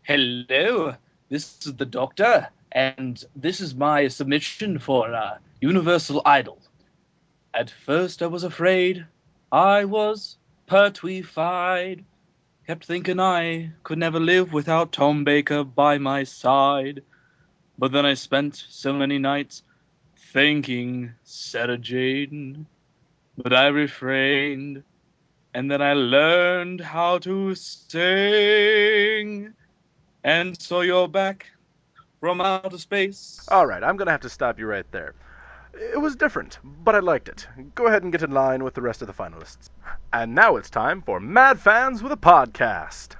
Hello, this is the Doctor, and this is my submission for Universal Idol. At first I was afraid, I was petrified, kept thinking I could never live without Tom Baker by my side. But then I spent so many nights thinking Sarah Jane, but I refrained, and then I learned how to sing. And so you're back from outer space. All right, I'm going to have to stop you right there. It was different, but I liked it. Go ahead and get in line with the rest of the finalists. And now it's time for Mad Fans with a Podcast.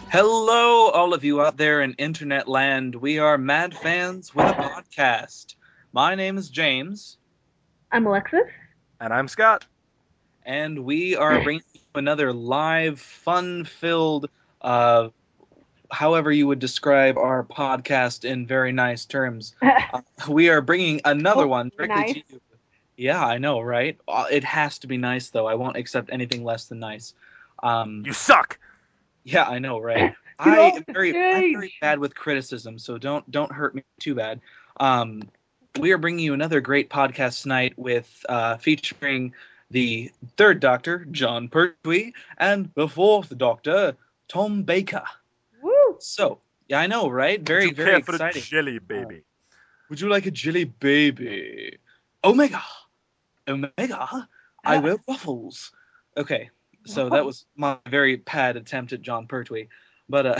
Hello, all of you out there in internet land. We are Mad Fans with a Podcast. My name is James, I'm Alexis. And I'm Scott. and we are bringing you another live, fun-filled, uh, however you would describe our podcast in very nice terms. We are bringing another one directly nice. to you. Yeah, I know, right? It has to be nice, though. I won't accept anything less than nice. You suck! Yeah, I know, right? Get off the I'm very stage! bad with criticism, so don't hurt me too bad. We are bringing you another great podcast tonight with featuring the third Doctor, John Pertwee, and the fourth Doctor, Tom Baker. Woo! So, yeah, I know, right? Very, Would you very care for a exciting. jelly baby? Would you like a jelly baby? Omega! Omega! I wear ruffles. Okay, so that was my very bad attempt at John Pertwee. But,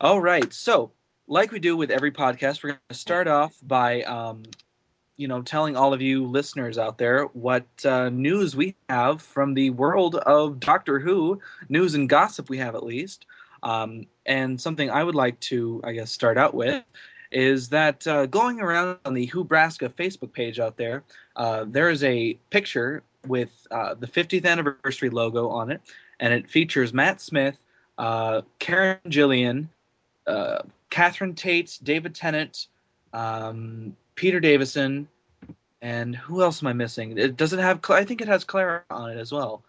all right. So, like we do with every podcast, we're going to start off by, telling all of you listeners out there what news we have from the world of Doctor Who, news and gossip we have at least. And something I would like to, I guess, start out with is that going around on the Whobraska Facebook page out there, there is a picture with the 50th anniversary logo on it, and it features Matt Smith, Karen Gillian, Catherine Tate, David Tennant, Peter Davison, and who else am I missing? It doesn't have. I think it has Clara on it as well.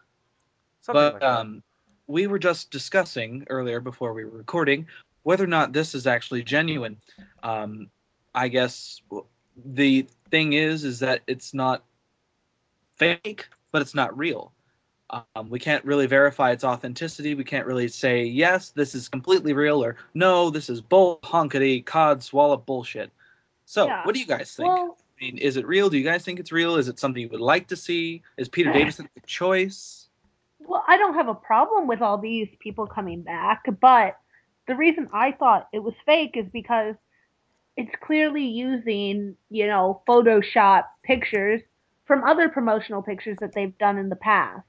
Something But like that. we were just discussing earlier before we were recording whether or not this is actually genuine. I guess the thing is that it's not fake, but it's not real. We can't really verify its authenticity. We can't really say, yes, this is completely real, or no, this is bull honkety cod swallow bullshit. So, Yeah. what do you guys think? Well, I mean, is it real? Do you guys think it's real? Is it something you would like to see? Is Peter Davison the choice? well, I don't have a problem with all these people coming back, but the reason I thought it was fake is because it's clearly using, Photoshop pictures from other promotional pictures that they've done in the past.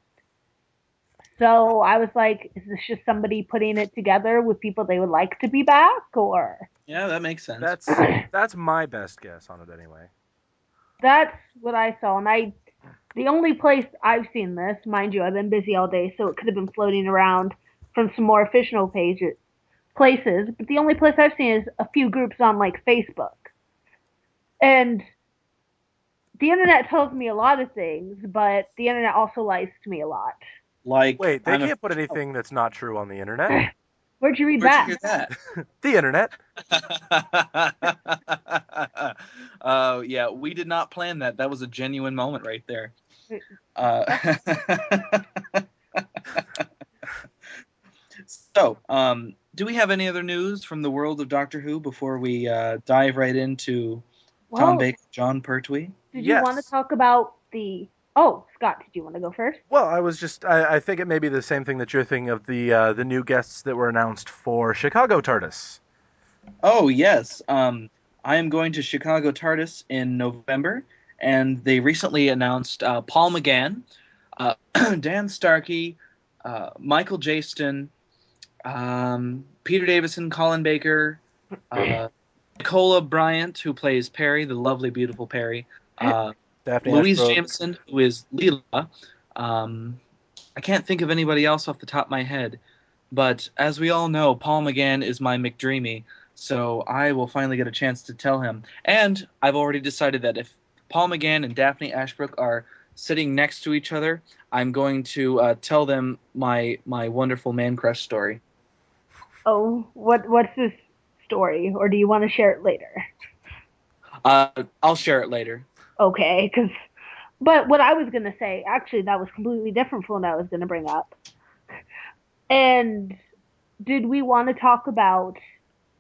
So I was like, is this just somebody putting it together with people they would like to be back, or Yeah, that makes sense. That's my best guess on it anyway. that's what I saw. And the only place I've seen this, mind you, I've been busy all day, so it could have been floating around from some more official places. But the only place I've seen is a few groups on like Facebook. And the internet tells me a lot of things, but the internet also lies to me a lot. Like, Wait, they I'm can't put anything that's not true on the internet. Where'd you read Where'd you that? hear The internet. that? Yeah, we did not plan that. That was a genuine moment right there. Uh, so, do we have any other news from the world of Doctor Who before we dive right into Tom Well, Baker, John Pertwee? did you want to Yes. talk about the? Oh, Scott, did you want to go first? Well, I think it may be the same thing that you're thinking of the new guests that were announced for Chicago TARDIS. Oh, yes. I am going to Chicago TARDIS in November, and they recently announced Paul McGann, Dan Starkey, Michael Jaston, Peter Davison, Colin Baker, Nicola Bryant, who plays Perry, the lovely, beautiful Perry. Daphne Louise Ashbrook. Jameson, who is Leela. Um, I can't think of anybody else off the top of my head. But as we all know, Paul McGann is my McDreamy, so I will finally get a chance to tell him. And I've already decided that if Paul McGann and Daphne Ashbrook are sitting next to each other, I'm going to tell them my wonderful man crush story. Oh, what's this story, or do you want to share it later? I'll share it later. Okay, but what I was gonna say, actually, that was completely different from what I was gonna bring up. And did we want to talk about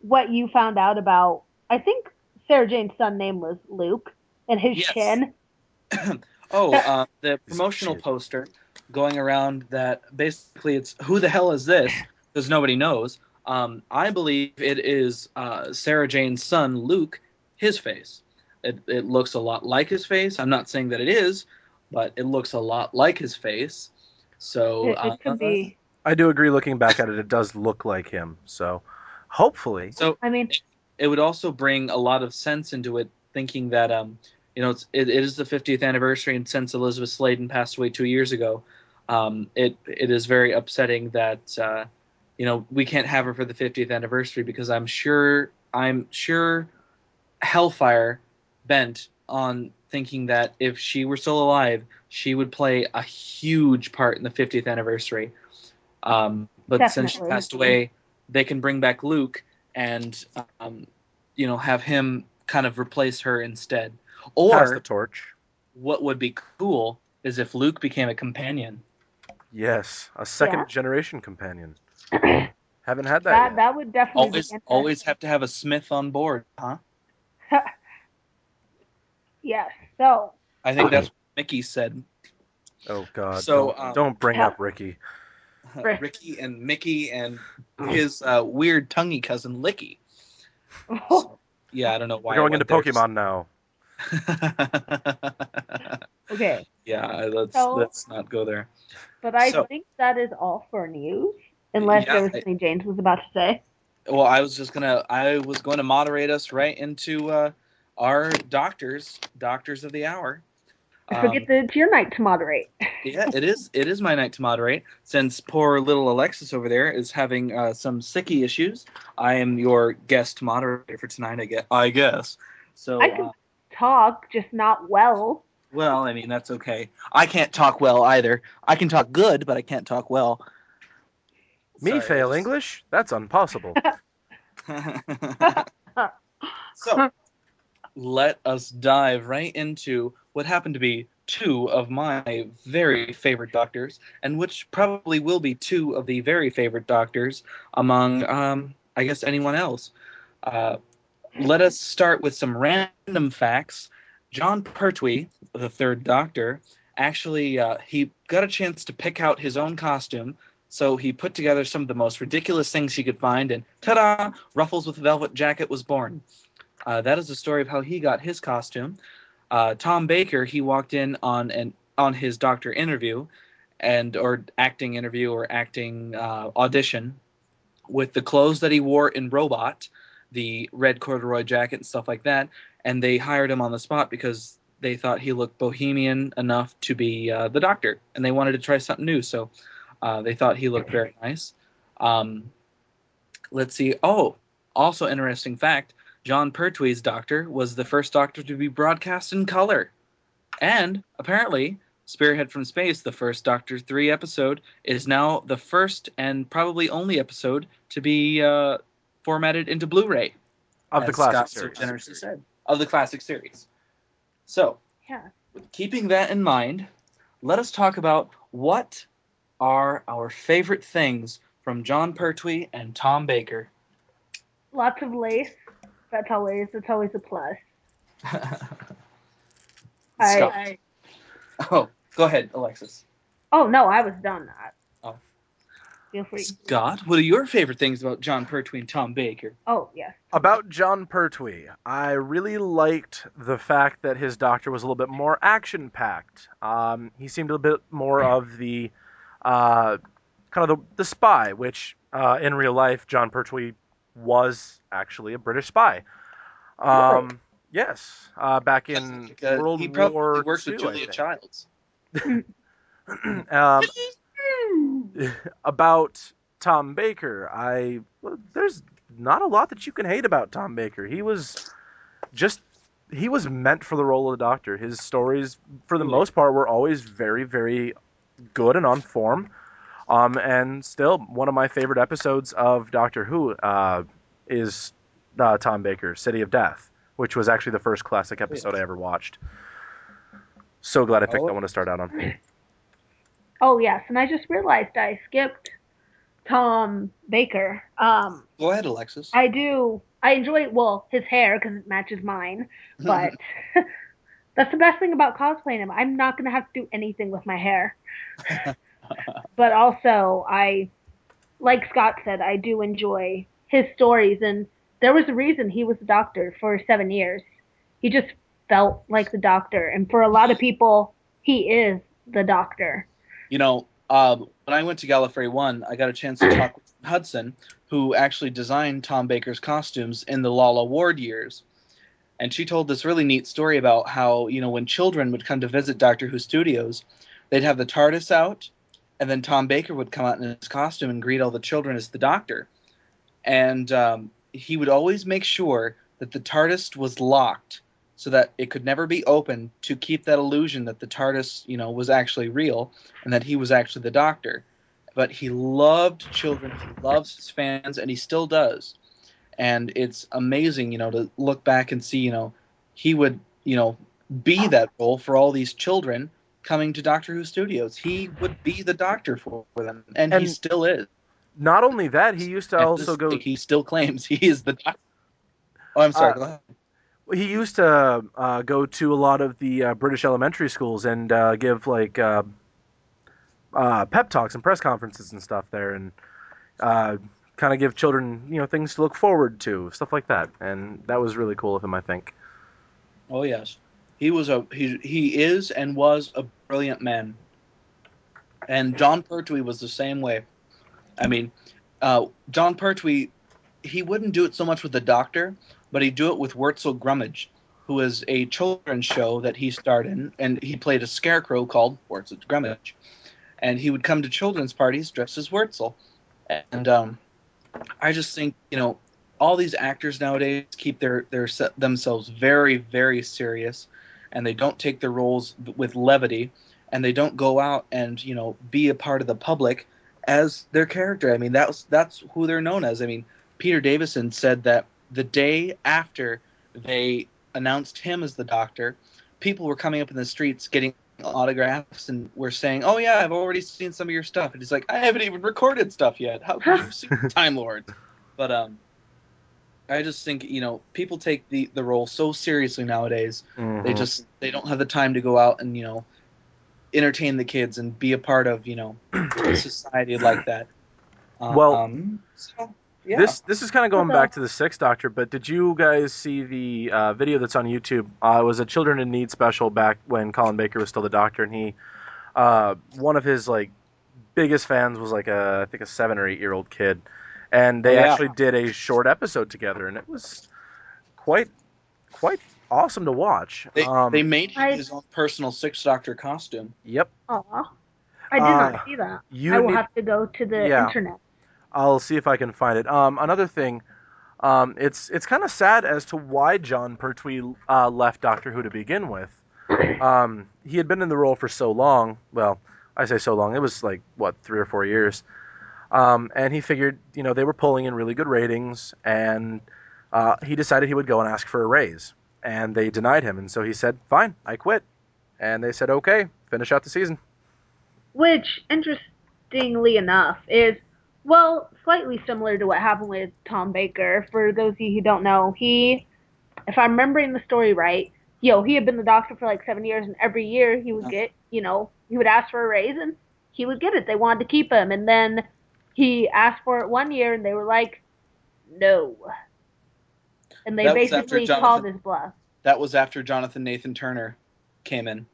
what you found out about? I think Sarah Jane's son name was Luke, and his Yes. chin. Oh, the His promotional chin. poster going around that basically it's who the hell is this? Because nobody knows. I believe it is Sarah Jane's son, Luke, his face. It looks a lot like his face. I'm not saying that it is, but it looks a lot like his face. So, It could be. I do agree. Looking back at it, it does look like him. So, hopefully, so I mean, it would also bring a lot of sense into it, thinking that it is the 50th anniversary, and since Elizabeth Sladen passed away 2 years ago, it is very upsetting that we can't have her for the 50th anniversary because I'm sure Hellfire bent on thinking that if she were still alive, she would play a huge part in the 50th anniversary. But since she definitely. passed away, they can bring back Luke and have him kind of replace her instead. pass the Or torch. what would be cool is if Luke became a companion. Yes, a Yeah. second generation companion. that Haven't had that yet. that would definitely be Always interesting. have to have a Smith on board, huh? Yes. So, I think that's what Mickey said. Oh God, So don't bring yeah. up Ricky. Ricky and Mickey and his weird tonguey cousin Licky. So yeah, I don't know We're why I going into went there. Pokemon now. Okay. Yeah, let's So, let's not go there. but I So think that is all for news, unless yeah, there was something James was about to say. well, I was going to moderate us right into our doctors of the hour. Forget Um, that it's your night to moderate. yeah, it is my night to moderate since poor little Alexis over there is having some sicky issues. I am your guest moderator for tonight. I guess. I So, can talk, just not well. well, I mean that's okay. I can't talk well either. I can talk good, but I can't talk well. Me Sorry, I fail just. English? That's impossible. So let us dive right into what happened to be two of my very favorite doctors, and which probably will be two of the very favorite doctors among, I guess, anyone else. Uh, Let us start with some random facts. John Pertwee, the third Doctor, actually he got a chance to pick out his own costume, so he put together some of the most ridiculous things he could find, and ta-da! Ruffles with a velvet jacket was born. That is the story of how he got his costume. Tom Baker, he walked in on his doctor interview, and or acting interview or acting audition with the clothes that he wore in Robot, the red corduroy jacket and stuff like that, and they hired him on the spot because they thought he looked bohemian enough to be the doctor, and they wanted to try something new, so they thought he looked very nice. Um, let's see. Oh, also interesting fact: John Pertwee's Doctor was the first Doctor to be broadcast in color, and apparently, Spearhead from Space, the first Doctor 3 episode, is now the first and probably only episode to be formatted into Blu-ray, Of the as classic Scott so series. generously said, of the classic series. So, Yeah. keeping that in mind, let us talk about what are our favorite things from John Pertwee and Tom Baker. Lots of lace. That's always a plus. Scott. I Oh, go ahead, Alexis. Oh no, I was done. Oh, Feel free. Scott, what are your favorite things about John Pertwee and Tom Baker? Oh yes, please. About John Pertwee, I really liked the fact that his doctor was a little bit more action packed. He seemed a bit more of the uh, kind of the spy, which in real life John Pertwee was actually a British spy. Um, yes, back Because in World he probably War worked with II, I Julia think. Childs. um, about Tom Baker, there's not a lot that you can hate about Tom Baker. Just he was meant for the role of the Doctor. His stories, for the Truly. most part, were always very, very good and on form. And still, one of my favorite episodes of Doctor Who is Tom Baker's City of Death, which was actually the first classic Oh, episode I yes. ever watched. So glad I picked that Oh, one to start out on. Oh yes, and I just realized I skipped Tom Baker. go ahead, Alexis. I do. I enjoy well his hair because it matches mine, but that's the best thing about cosplaying him. I'm not gonna have to do anything with my hair. But also, like Scott said, I do enjoy his stories, and there was a reason he was the Doctor for 7 years. He just felt like the Doctor, and for a lot of people, he is the Doctor. When I went to Gallifrey One, I got a chance to talk with Hudson, who actually designed Tom Baker's costumes in the Lala Ward years. And she told this really neat story about how, when children would come to visit Doctor Who studios, they'd have the TARDIS out, and then Tom Baker would come out in his costume and greet all the children as the Doctor. And he would always make sure that the TARDIS was locked so that it could never be opened to keep that illusion that the TARDIS, was actually real and that he was actually the Doctor. But he loved children, he loves his fans, and he still does. And it's amazing, to look back and see, he would, be that role for all these children coming to Doctor Who studios. He would be the Doctor for them, and he And still is. not only that, he used to And also this go. he still claims he is the Doctor. Oh, I'm sorry. Uh, Go ahead. he used to go to a lot of the British elementary schools and give pep talks and press conferences and stuff there, and uh, kind of give children things to look forward to, stuff like that. And that was really cool of him, I think. Oh yes, he is and was a brilliant man, and John Pertwee was the same way. I mean, John Pertwee, he wouldn't do it so much with the Doctor, but he'd do it with Wurzel Grummage, who is a children's show that he starred in, and he played a scarecrow called Wurzel Grummage, and he would come to children's parties dressed as Wurzel, and I just think all these actors nowadays keep themselves very very serious, and they don't take their roles with levity, and they don't go out and be a part of the public as their character. I mean that's who they're known as. I mean Peter Davison said that the day after they announced him as the Doctor, people were coming up in the streets getting autographs and were saying, "Oh yeah, I've already seen some of your stuff." And he's like, "I haven't even recorded stuff yet. How could you see Time Lords?" But I just think people take the role so seriously nowadays. Hmm. They don't have the time to go out and entertain the kids and be a part of a society like that. Well, So yeah. this is kind of going Although, back to the Sixth Doctor, but did you guys see the video that's on YouTube? It was a Children in Need special back when Colin Baker was still the Doctor, and he one of his biggest fans was I think a 7 or 8 year old kid, and Oh they yeah. actually did a short episode together, and it was quite quite awesome to watch. They made him I his own personal Sixth Doctor costume. Yep. aw, I did not Uh, see that. I you will need have to go to the yeah. internet. I'll see if I can find it. Another thing, it's kind of sad as to why John Pertwee left Doctor Who to begin with. He had been in the role for so long. Well, I say so long. It was 3 or 4 years. And he figured, they were pulling in really good ratings, and he decided he would go and ask for a raise. And they denied him, and so he said, "Fine, I quit." And they said, "Okay, finish out the season." Which, interestingly enough, is, well, slightly similar to what happened with Tom Baker. For those of you who don't know, if I'm remembering the story right, he had been the Doctor for like 7 years, and every year he would get, he would ask for a raise, and he would get it. They wanted to keep him, and then he asked for it one year, and they were like, no. And they That was after basically called his bluff. Jonathan Nathan Turner came in.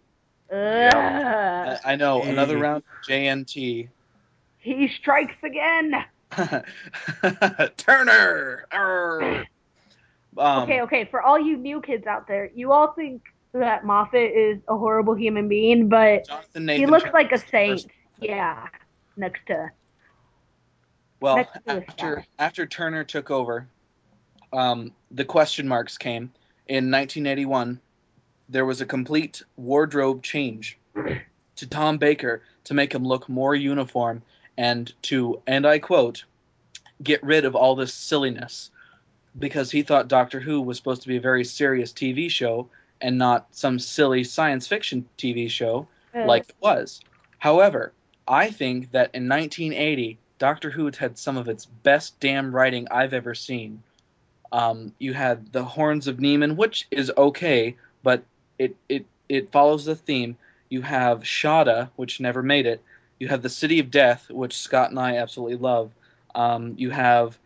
Yep. I know another He round of JNT. He strikes again. Turner. Arr. Okay. For all you new kids out there, you all think that Moffat is a horrible human being, but Jonathan he Nathan looks Turner like a is the saint. first Moffat. Yeah, next to Well, next to this guy. after Turner took over, the question marks came in 1981. There was a complete wardrobe change to Tom Baker to make him look more uniform and to, and I quote, get rid of all this silliness, because he thought Doctor Who was supposed to be a very serious TV show and not some silly science fiction TV show Uh, like it was. However, I think that in 1980, Doctor Who had some of its best damn writing I've ever seen. You had the Horns of Niemann, which is okay, but it follows the theme. You have Shada, which never made it. You have the City of Death, which Scott and I absolutely love. You have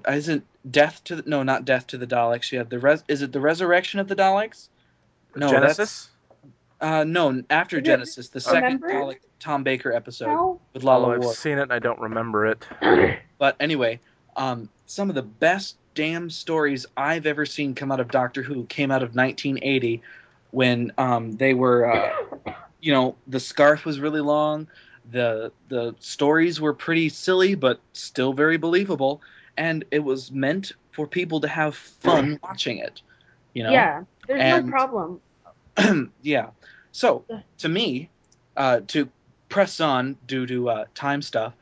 isn't Death to the, no, not Death to the Daleks. You have is it the Resurrection of the Daleks? No, that's Genesis? no, after is it Genesis, the second Remember Dalek Tom Baker episode Now? with Oh, Lala I've Ward. seen it and I don't remember it. But anyway, some of the best damn stories I've ever seen come out of Doctor Who came out of 1980 when they were, the scarf was really long, the stories were pretty silly but still very believable, and it was meant for people to have fun watching it, you know, Yeah, there's no and problem. yeah. So to me, to press on due to time stuff.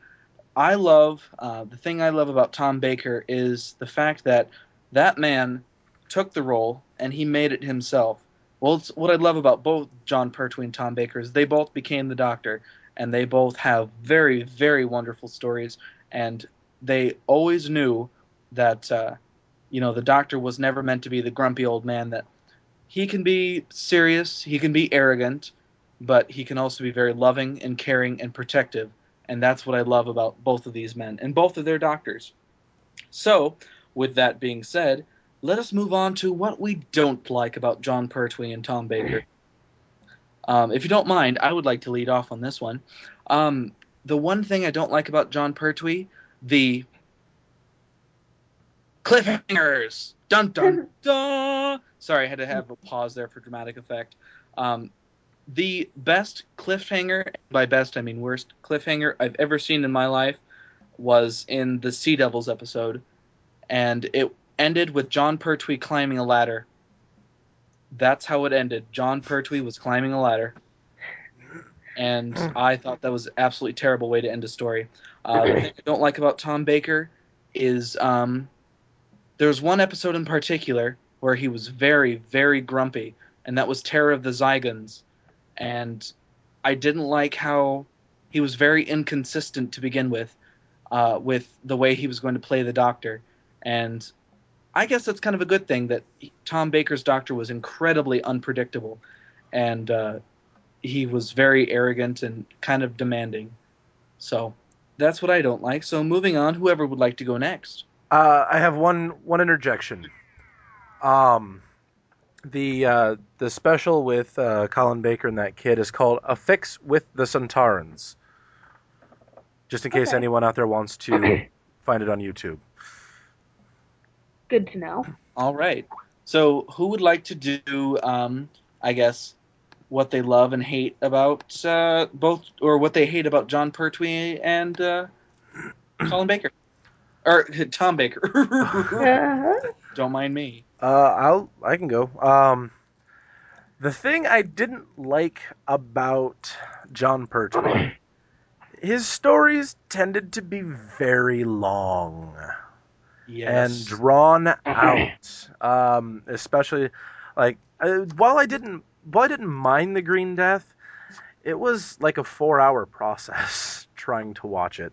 I love the thing I love about Tom Baker is the fact that that man took the role and he made it himself. Well, it's what I love about both John Pertwee and Tom Baker is they both became the Doctor, and they both have very, very wonderful stories, and they always knew that the Doctor was never meant to be the grumpy old man. That he can be serious, he can be arrogant, but he can also be very loving and caring and protective. And that's what I love about both of these men and both of their doctors. So, with that being said, let us move on to what we don't like about John Pertwee and Tom Baker. If you don't mind, I would like to lead off on this one. Um, the one thing I don't like about John Pertwee, the cliffhangers. Dun dun dun. Sorry, I had to have a pause there for dramatic effect. Um, the best cliffhanger, by best I mean worst cliffhanger I've ever seen in my life was in the Sea Devils episode, and it ended with John Pertwee climbing a ladder. That's how it ended. John Pertwee was climbing a ladder, and I thought that was an absolutely terrible way to end a story. The thing I don't like about Tom Baker is there's one episode in particular where he was very, very grumpy, and that was Terror of the Zygons. And I didn't like how he was very inconsistent to begin with the way he was going to play the Doctor. And I guess that's kind of a good thing that Tom Baker's Doctor was incredibly unpredictable, and he was very arrogant and kind of demanding. So that's what I don't like. So moving on, whoever would like to go next. I have one interjection. Um, the special with Colin Baker and that kid is called "A Fix with the Centaurans." Just in case Okay, anyone out there wants to find it on YouTube. good to know. All right. So who would like to do, I guess, what they love and hate about both, or what they hate about John Pertwee and Colin Baker, or Tom Baker? Uh-huh. Don't mind me. I can go. The thing I didn't like about John Pertwee, his stories tended to be very long and Yes. drawn out. Especially like while I didn't mind the Green Death, it was like a 4 hour process trying to watch it.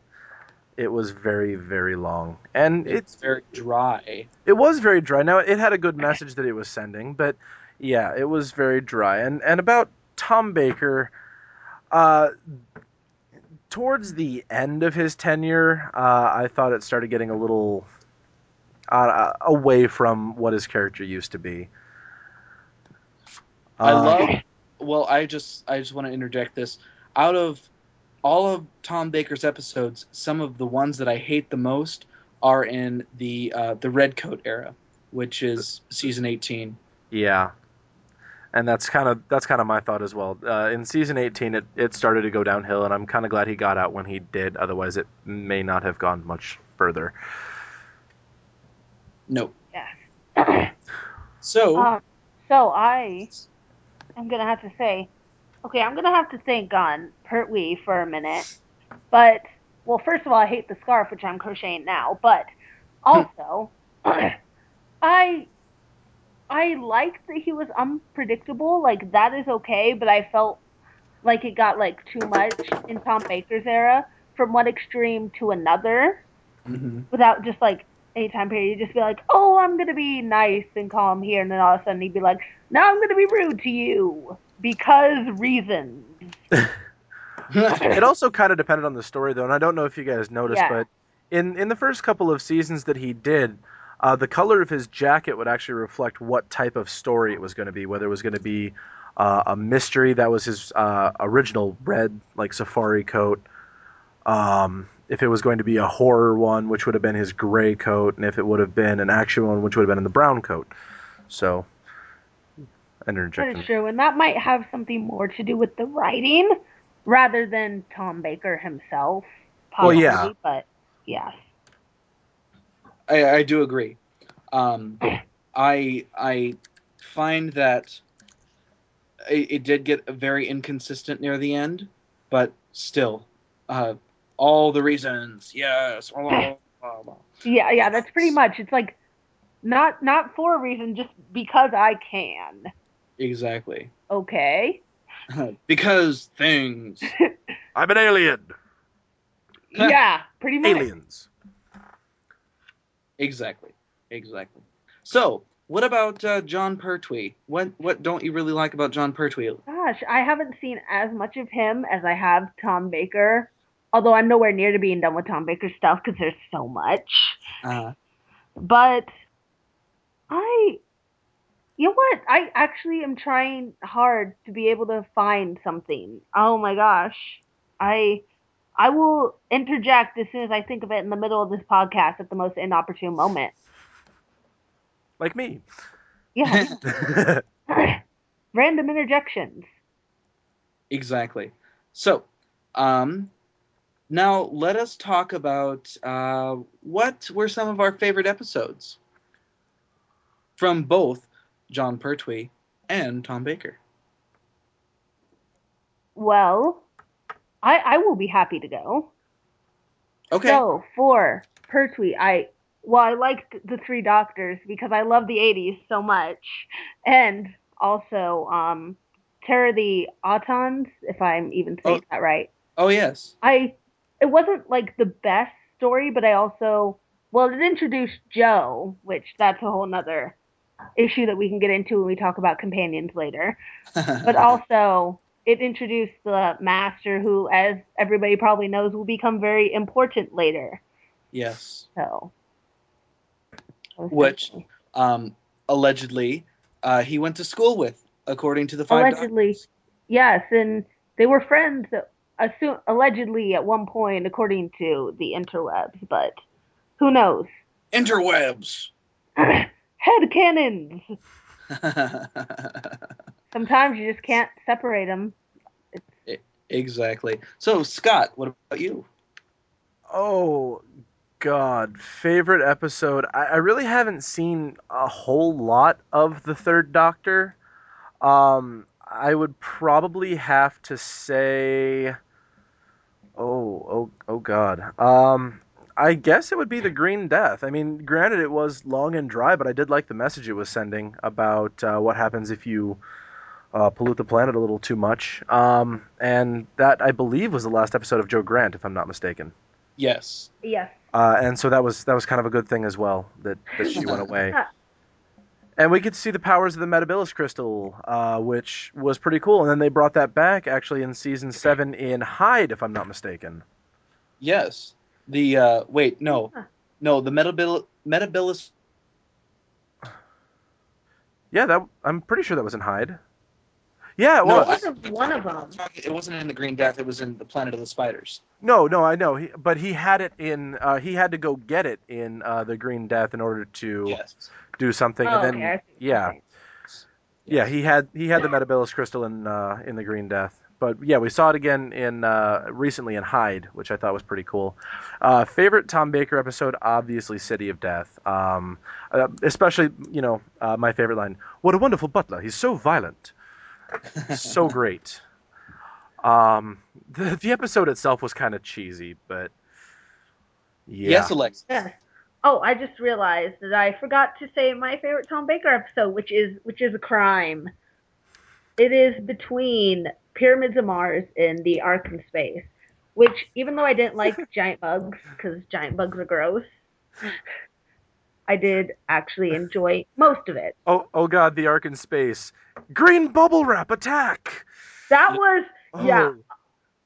It was very, very long, and It's very dry. it was very dry. Now it had a good message that it was sending, but yeah, it was very dry. And about Tom Baker, uh, towards the end of his tenure, I thought it started getting a little away from what his character used to be. I love. Um, Well, I just want to interject this. Out of all of Tom Baker's episodes, some of the ones that I hate the most are in the Redcoat era. which is season 18. Yeah. And that's kind of my thought as well. In season 18, it started to go downhill, and I'm kind of glad he got out when he did. Otherwise, it may not have gone much further. Nope. Yes. So, So I'm gonna have to say, okay, I'm gonna have to think on Pertwee for a minute. But well, first of all, I hate the scarf which I'm crocheting now. But also, I I liked that he was unpredictable. Like that is okay, but I felt like it got like too much in Tom Baker's era from one extreme to another mhm. without just like any time period. You just be like, oh, I'm gonna be nice and calm here, and then all of a sudden he'd be like, now I'm gonna be rude to you because reasons. It also kind of depended on the story, though, and I don't know if you guys noticed, Yeah. but in the first couple of seasons that he did, the color of his jacket would actually reflect what type of story it was going to be. Whether it was going to be a mystery, that was his original red, like safari coat. If it was going to be a horror one, which would have been his gray coat, and if it would have been an action one, which would have been in the brown coat. So, an That is interjection. true, and that might have something more to do with the writing rather than Tom Baker himself, Well, yeah, possibly. But yes, I do agree. Um, I find that it did get very inconsistent near the end, but still, uh, all the reasons, yes. Blah, blah, blah. yeah, that's pretty much. It's like not for a reason, just because I can. Exactly. Okay. Because things. I'm an alien. Yeah, pretty much. Aliens. Exactly. Exactly. So, what about John Pertwee? What don't you really like about John Pertwee? Gosh, I haven't seen as much of him as I have Tom Baker. Although I'm nowhere near to being done with Tom Baker's stuff because there's so much. Uh, But I you know what? I actually am trying hard to be able to find something. Oh my gosh. I I will interject as soon as I think of it in the middle of this podcast at the most inopportune moment. Like me. Yes. Random interjections. exactly. So, um, now let us talk about what were some of our favorite episodes from both John Pertwee and Tom Baker. Well, I will be happy to go. Okay. So for Pertwee, I liked the Three Doctors because I love the '80s so much, and also Terror the Autons, if I'm even Oh, saying that right. oh yes. I it wasn't like the best story, but I also it introduced Joe, which that's a whole nother issue that we can get into when we talk about companions later. But also it introduced the master who, as everybody probably knows, will become very important later. yes. So Which, essentially. um, allegedly, he went to school with, according to the Five Allegedly, Doctors. yes, and they were friends allegedly at one point according to the interwebs, but who knows? Interwebs. Head cannons. Sometimes you just can't separate them. It's exactly. So, Scott, what about you? Oh God, favorite episode. I really haven't seen a whole lot of the Third Doctor. I would probably have to say, oh God. I guess it would be the Green Death. I mean, granted, it was long and dry, but I did like the message it was sending about what happens if you pollute the planet a little too much. And that I believe was the last episode of Joe Grant, if I'm not mistaken. Yes. yes. And so that was kind of a good thing as well that she went away. And we could see the powers of the Metabilis crystal, which was pretty cool. And then they brought that back actually in season 7 in Hyde, if I'm not mistaken. Yes. The wait, no, no, the Yeah, that I'm pretty sure that was in Hyde. Yeah, it No, It was. wasn't one of them. it wasn't in the Green Death. It was in the Planet of the Spiders. No, no, I know. But he had it in. He had to go get it in the Green Death in order to Yes. do something, and Oh, okay, then I see what you're yeah, saying. yeah, Yes. he had the Metabilis crystal in the Green Death. But yeah, we saw it again in recently in Hyde, which I thought was pretty cool. Favorite Tom Baker episode, obviously City of Death. Especially my favorite line: "What a wonderful butler! He's so violent, so great." The episode itself was kind of cheesy, but yeah. Yes, Alexis. Yes. Oh, I just realized that I forgot to say my favorite Tom Baker episode, which is a crime. It is between Pyramids of Mars and the Ark in Space. Which, even though I didn't like giant bugs, because giant bugs are gross, I did actually enjoy most of it. Oh God, the Ark in space. Green bubble wrap attack. That Yeah. was, yeah, Oh,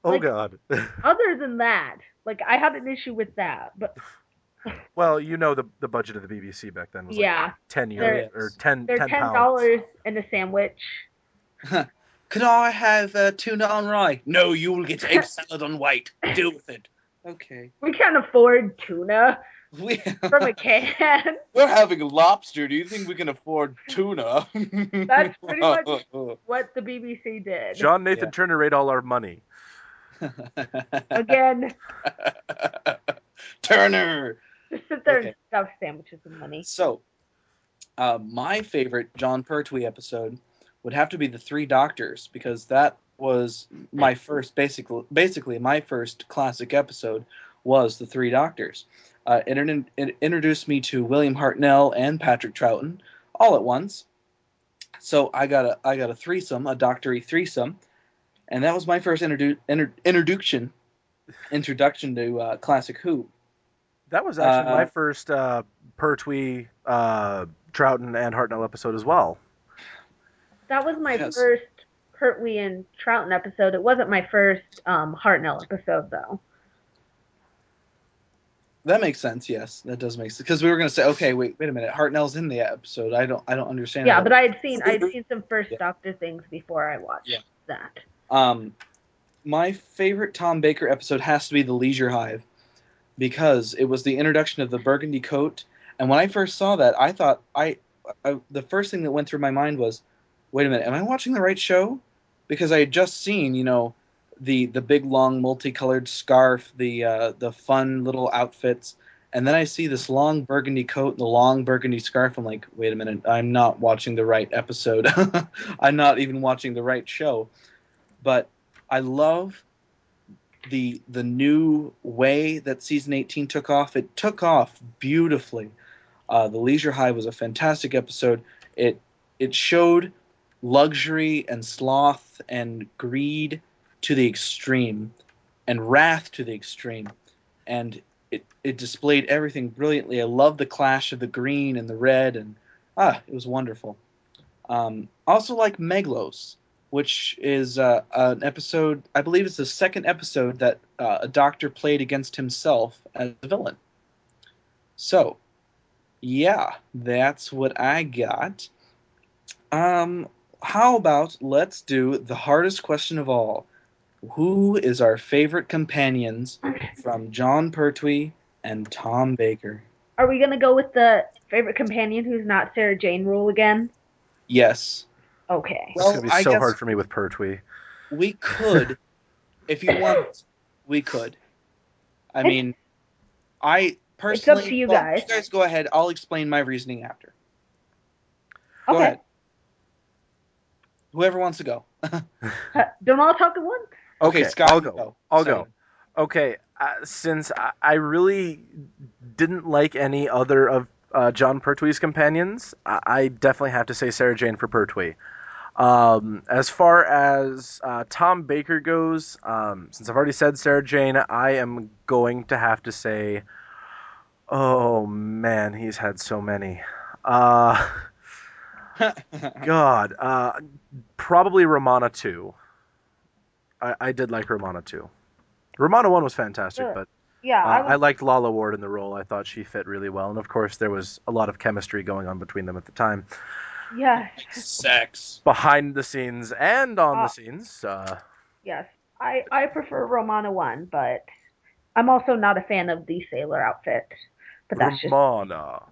oh like, God. other than that, like, I had an issue with that, but Well, the budget of the BBC back then was like yeah, 10 Oh they're euro or yes. 10 they're 10 ten pounds. dollars and a sandwich. Could I have tuna on rye? No, you will get egg salad on white. Deal with it. Okay. We can't afford tuna We from a can. we're having lobster. Do you think we can afford tuna? That's pretty much what the BBC did. John Yeah. Nathan Turner ate all our money. Again, Turner. just sit there and Okay. stuff sandwiches with money. So, my favorite John Pertwee episode would have to be the Three Doctors because that was my first basically my first classic episode was the Three Doctors. It introduced me to William Hartnell and Patrick Troughton all at once. So I got a threesome, a doctory threesome, and that was my first introduction to classic Who. That was actually my Uh, first Pertwee, Troughton, and Hartnell episode as well. That was my yes, first Pertwee and Troughton episode. It wasn't my first Hartnell episode though. that makes sense. Yes, that does make sense because we were going to say, okay, wait a minute, Hartnell's in the episode. I don't understand how Yeah, that but I'd seen some first Yeah. Doctor things before I Yeah. watched that. Um, my favorite Tom Baker episode has to be the Leisure Hive because it was the introduction of the burgundy coat. And when I first saw that, I thought the first thing that went through my mind was, wait a minute, am I watching the right show? Because I had just seen, the big long multicolored scarf, the fun little outfits, and then I see this long burgundy coat and the long burgundy scarf. I'm like, wait a minute, I'm not watching the right episode. I'm not even watching the right show. But I love the new way that season 18 took off. It took off beautifully. The Leisure Hive was a fantastic episode. It showed luxury and sloth and greed to the extreme and wrath to the extreme, and it displayed everything brilliantly. I love the clash of the green and the red, and it was wonderful. Also like Meglos, which is an episode. I believe it's the second episode that a doctor played against himself as a villain. So yeah, that's what I got. Um, how about let's do the hardest question of all? Who is our favorite companions from John Pertwee and Tom Baker? Are we gonna go with the favorite companion who's not Sarah Jane rule again? Yes. Okay. That's gonna Well, be I so hard guess for me with Pertwee. we could, if you want, we could. I It's mean, I it's up to personally, you well, guys. you guys go ahead. I'll explain my reasoning after. Go Okay. ahead. Whoever wants to go. Don't all talk at once. Okay, Okay, Scott, I'll you go. go. I'll Sorry. go. Okay, since I really didn't like any other of John Pertwee's companions, I definitely have to say Sarah Jane for Pertwee. As far as Tom Baker goes, since I've already said Sarah Jane, I am going to have to say, oh man, he's had so many. Uh, God, probably Romana 2. I did like Romana 2. Romana 1 was fantastic, Uh, but yeah, I I was. liked Lala Ward in the role. I thought she fit really well, and of course there was a lot of chemistry going on between them at the time. Yes. Sex. behind the scenes and on the Uh, scenes. yes. I prefer Romana 1, but I'm also not a fan of the sailor outfit. But that's just Romana,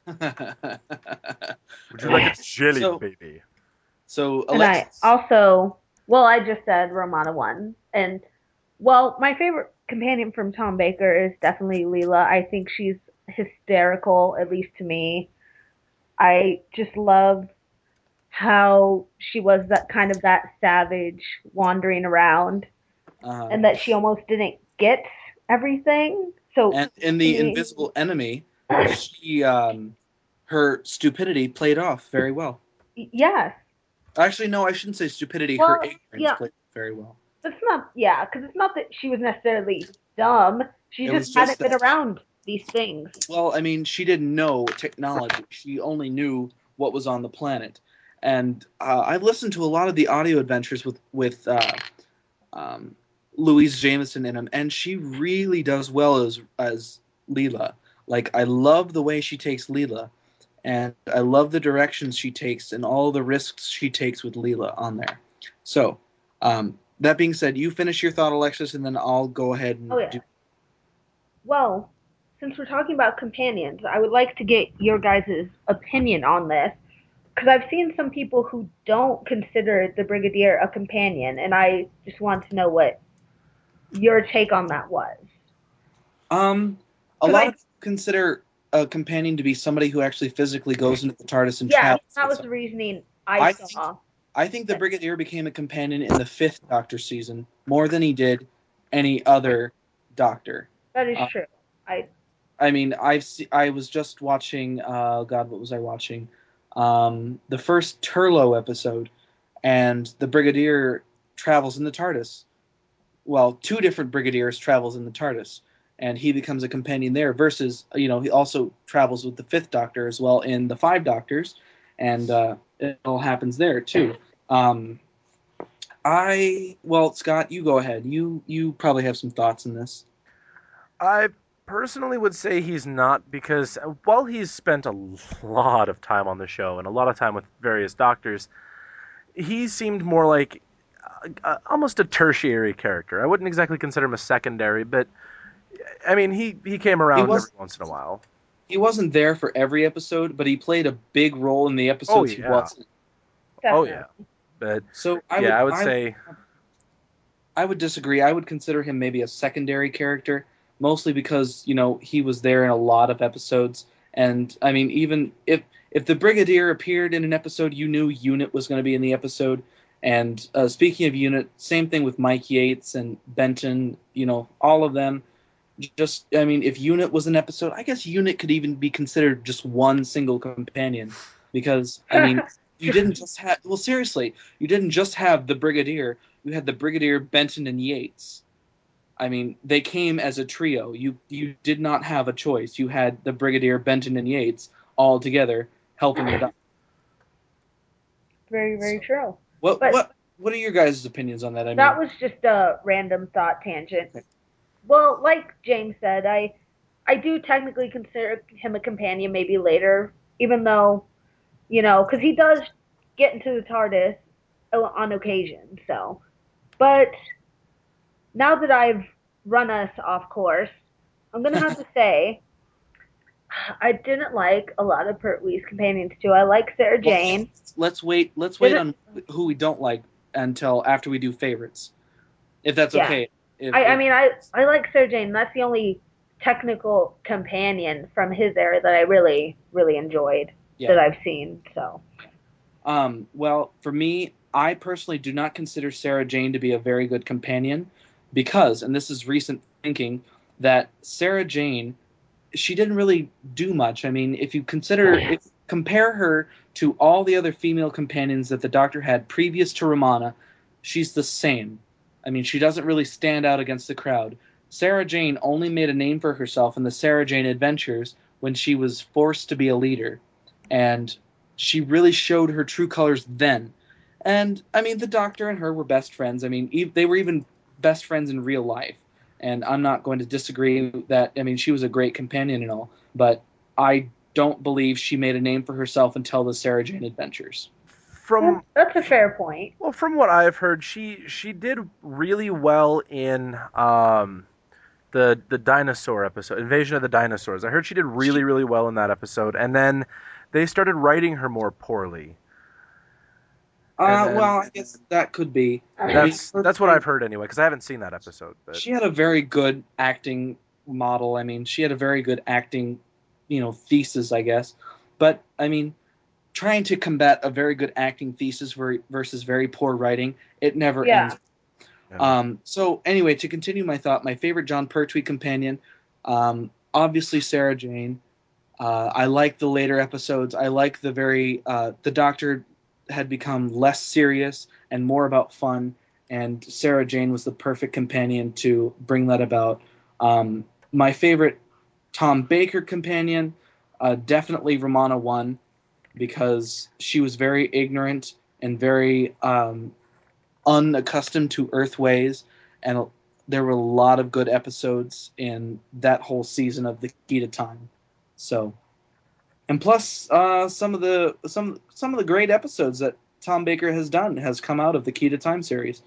would you like a jelly so, baby? so and I Alexis. also well, I just said Romana 1. And well, my favorite companion from Tom Baker is definitely Leela. I think she's hysterical, at least to me. I just love how she was that savage wandering around Uh, and that she almost didn't get everything. So and in to the me, Invisible Enemy, she her stupidity played off very well. yes. Actually, no, I shouldn't say stupidity. Her Well, ignorance yeah, played very well. it's not, yeah, because it's not that she was necessarily dumb. She It just was just hadn't been that. around these things. Well, I mean, she didn't know technology. She only knew what was on the planet. And I listened to a lot of the audio adventures with um, Louise Jameson in them, and she really does well as Leela. Like, I love the way she takes Leela, and I love the directions she takes and all the risks she takes with Leela on there. So, that being said, you finish your thought, Alexis, and then I'll go ahead Oh and do. yeah. Well, since we're talking about companions, I would like to get your guys' opinion on this because I've seen some people who don't consider the Brigadier a companion, and I just want to know what your take on that was. Um, a Because lot I, of people consider a companion to be somebody who actually physically goes into the TARDIS and yes, travels that with was the them. reasoning I I think saw. I think the That, Brigadier became a companion in the fifth Doctor season more than he did any other Doctor. that is Uh, true. I, I mean, I was just watching. God, what was I watching? The first Turlo episode, and the Brigadier travels in the TARDIS. Well, two different Brigadiers travels in the TARDIS, and he becomes a companion there. Versus, he also travels with the Fifth Doctor as well in the Five Doctors, and it all happens there too. Um, well, Scott, you go ahead. You probably have some thoughts on this. I personally would say he's not because while he's spent a lot of time on the show and a lot of time with various doctors, he seemed more like almost a tertiary character. I wouldn't exactly consider him a secondary, but I mean, he came He around every was once in a while. he wasn't there for every episode, but he played a big role in the Oh episodes he yeah, wasn't. oh yeah. definitely. But So yeah, I would say I would disagree. I would consider him maybe a secondary character, mostly because he was there in a lot of episodes. And I mean, even if the Brigadier appeared in an episode, you knew Unit was going to be in the episode. And speaking of Unit, same thing with Mike Yates and Benton. All of them. Just, I mean, if Unit was an episode, I guess Unit could even be considered just one single companion, because I mean, you didn't just have. Well, seriously, you didn't just have the Brigadier. You had the Brigadier, Benton, and Yates. I mean, they came as a trio. You did not have a choice. You had the Brigadier, Benton, and Yates all together helping the Doctor. Very, very So, true. what But what what are your guys' opinions on that? I that mean, was just a random thought tangent. okay. Well, like James said, I do technically consider him a companion maybe later, even though, because he does get into the TARDIS on occasion. So, but now that I've run us off course, I'm gonna have to say I didn't like a lot of Pertwee's companions too. I like Sarah Well, Jane. let's wait. Let's wait Didn't on who we don't like until after we do favorites, if that's yeah. okay. I If mean I like Sarah Jane. That's the only technical companion from his era that I really really enjoyed Yeah. that I've seen. So Well, for me, I personally do not consider Sarah Jane to be a very good companion because, and this is recent thinking, that Sarah Jane, she didn't really do much. I mean, if compare her to all the other female companions that the Doctor had previous to Romana, she's the same. I mean, she doesn't really stand out against the crowd. Sarah Jane only made a name for herself in the Sarah Jane Adventures when she was forced to be a leader. And she really showed her true colors then. And I mean, the Doctor and her were best friends. I mean, they were even best friends in real life. And I'm not going to disagree that. I mean, she was a great companion and all, but I don't believe she made a name for herself until the Sarah Jane Adventures. From That's a fair point. Well, from what I've heard, she did really well in the dinosaur episode, Invasion of the Dinosaurs. I heard she did really, really well in that episode, and then they started writing her more poorly. And then Well, I guess that could be. I mean, that's what I've heard anyway, because I haven't seen that episode. But she had a very good acting model. I mean, she had a very good acting, thesis, I guess. But I mean, trying to combat a very good acting thesis versus very poor writing, it never Yeah. ends. yeah. So anyway, to continue my thought, my favorite John Pertwee companion, obviously Sarah Jane. I like the later episodes. I like the Doctor had become less serious and more about fun, and Sarah Jane was the perfect companion to bring that about. My favorite Tom Baker companion, definitely Romana 1, because she was very ignorant and very unaccustomed to Earth ways, and there were a lot of good episodes in that whole season of The Key to Time. So, and plus, some of the great episodes that Tom Baker has done has come out of the Key to Time series,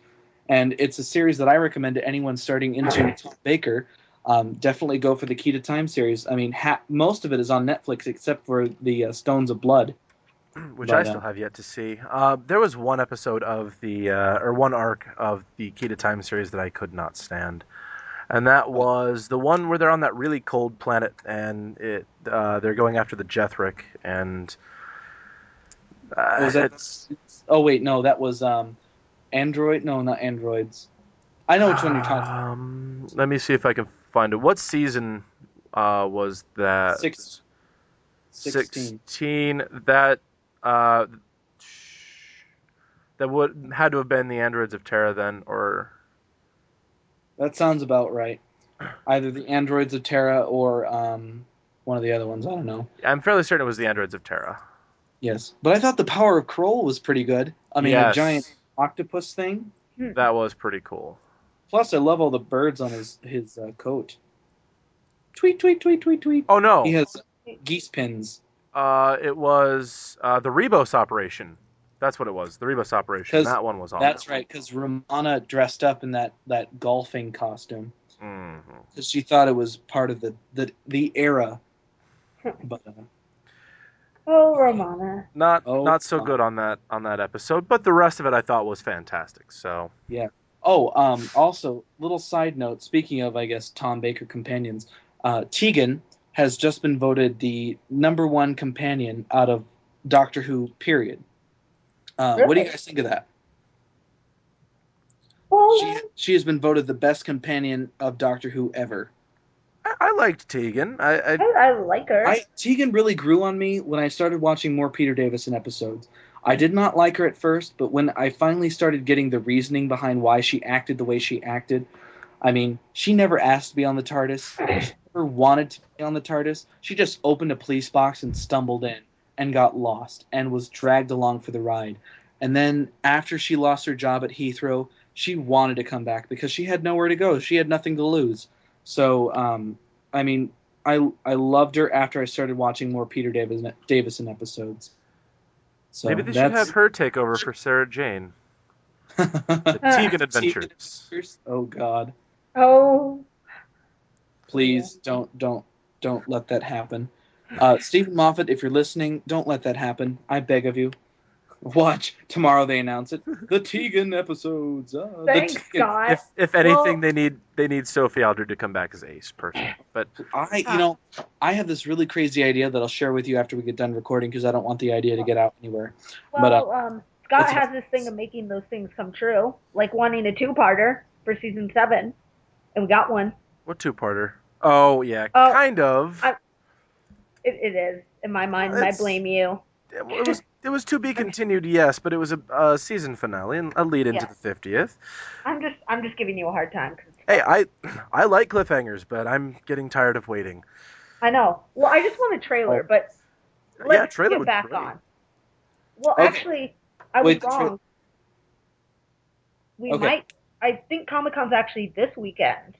and it's a series that I recommend to anyone starting into Tom Baker. Definitely go for the Key to Time series. I mean, most of it is on Netflix except for the Stones of Blood. Which I But still have yet to see. There was one episode of or one arc of the Key to Time series that I could not stand, and that was the one where they're on that really cold planet and they're going after the Jethric, and was that? it's Oh wait, no, that was Android. No, not androids. I know which one you're talking about. let me see if I can find it. What season was that? 16. 16. Uh, that would had to have been the Androids of Terra then, or That sounds about right. Either the androids of Terra or one of the other ones. I don't know. I'm fairly certain it was the Androids of Terra. Yes, but I thought the power of Kroll was pretty good. I mean, a giant Yes, octopus thing. that was pretty cool. Plus, I love all the birds on his coat. Tweet, tweet, tweet, tweet, tweet. Oh He no, has geese pins. it was the Rebos operation. That's what it was. The Rebos operation. Because That one was on that's there. right. Because Romana dressed up in that golfing costume Mm-hmm. because she thought it was part of the era. But Oh, Romana. Not so good on that episode, but the rest of it I thought was fantastic. So yeah. Oh, also, little side note. Speaking of, I guess, Tom Baker companions, Tegan has just been voted the #1 companion out of Doctor Who. Period. What do you Really? guys think of that? Well, She has been voted the best companion of Doctor Who ever. I liked Tegan. I like her. Tegan really grew on me when I started watching more Peter Davison episodes. I did not like her at first, but when I finally started getting the reasoning behind why she acted the way she acted, I mean, she never asked to be on the TARDIS. She never wanted to be on the TARDIS. She just opened a police box and stumbled in and got lost and was dragged along for the ride. And then after she lost her job at Heathrow, she wanted to come back because she had nowhere to go. She had nothing to lose. So, I mean, I loved her after I started watching more Peter Davison episodes. Maybe So they should have that's her take over for Sarah Jane. The Tegan Tegan Adventures. Adventures. Oh God. Oh. Please don't let that happen. Stephen Moffat, if you're listening, don't let that happen. I beg of you. Watch tomorrow. They announce it. The Tegan episodes. The Thanks, Tegan. Scott. If anything, Well, they need Sophie Aldred to come back as Ace, personally. But I have this really crazy idea that I'll share with you after we get done recording because I don't want the idea to get out anywhere. But Scott it's has this thing of making those things come true, like wanting a two-parter for season 7, and we got one. what two-parter? Oh yeah, Oh, kind of. it is in my mind, and I It's blame you. it was to be continued, yes, but it was a season finale and a lead into Yes. the 50th. I'm just giving you a hard time because it's Hey, fun. I like cliffhangers, but I'm getting tired of waiting. I know. Well, I just want a trailer, but Yeah, let's trailer get would be back great. on. Well, okay. actually, I was Wait, wrong. We okay. might. I think Comic Con's actually this weekend.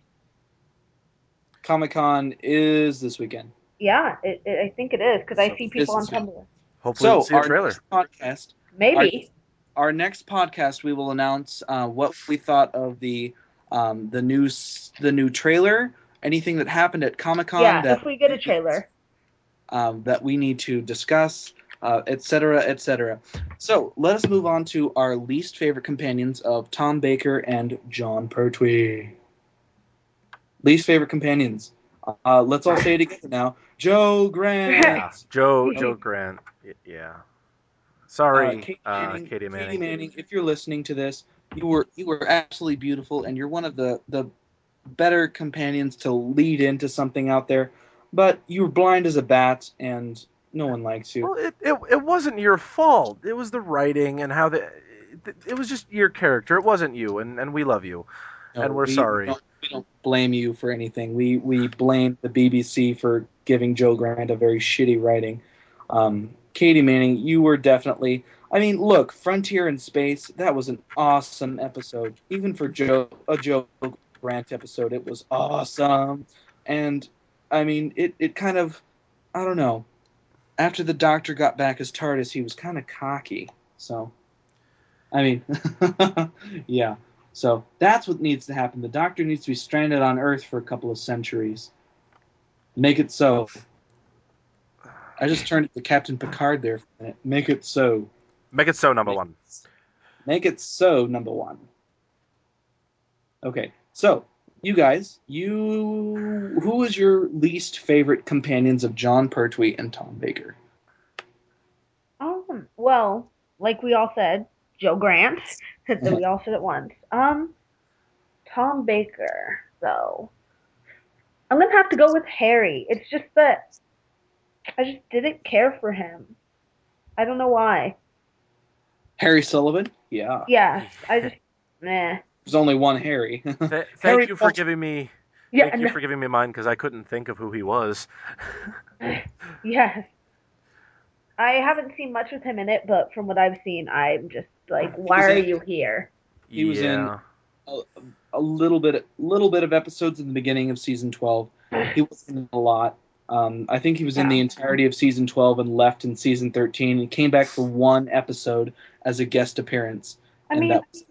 Comic Con is this weekend. Yeah, I think it is because I So see people this on is Tumblr. Hopefully, we'll so see a our trailer. next podcast. Our Maybe. our next podcast, we will announce what we thought of the new trailer, anything that happened at Comic Con Yeah, if we get a trailer. that we need to discuss, etc., etc. So let us move on to our least favorite companions of Tom Baker and John Pertwee. Least favorite companions. Let's all say it together now. Joe Grant. Yeah, Joe Grant. Yeah. Sorry, Katie Manning. Katie Katie Manning. Manning. If you're listening to this, you were absolutely beautiful, and you're one of the better companions to lead into something out there. But you were blind as a bat, and no one likes you. Well, it wasn't your fault. It was the writing and how it was just your character. It wasn't you, and we love you, No, and we're sorry. we don't blame you for anything. We blame the BBC for giving Joe Grant a very shitty writing. Katie Manning, you were definitely. I mean, look, Frontier in Space. That was an awesome episode. Even for Joe Grant episode, it was awesome. And I mean, it kind of, I don't know. After the Doctor got back his TARDIS, he was kind of cocky. So I mean, yeah. So that's what needs to happen. The Doctor needs to be stranded on Earth for a couple of centuries. Make it so. I just turned it to Captain Picard there for a minute. Make it so. Make it so, number Make, one. make it so, number one. Okay, so you guys, who was your least favorite companions of John Pertwee and Tom Baker? Well, like we all said, Joe Grant. That we all said at once. Tom Baker, though. I'm gonna have to go with Harry. It's just that I just didn't care for him. I don't know why. Harry Sullivan? Yeah. Yes, I just nah. There's only one Harry. Thank Harry you for Potter. giving me. Yeah, Thank you for giving me mine because I couldn't think of who he was. yes. I haven't seen much with him in it, but from what I've seen, I'm just like, He why was are in you here? he was in Yeah. a, a little bit of episodes in the beginning of season 12. He was in a lot. I think he was in the Yeah. entirety of season 12 and left in season 13 and came back for one episode as a guest appearance, I and mean, that was it.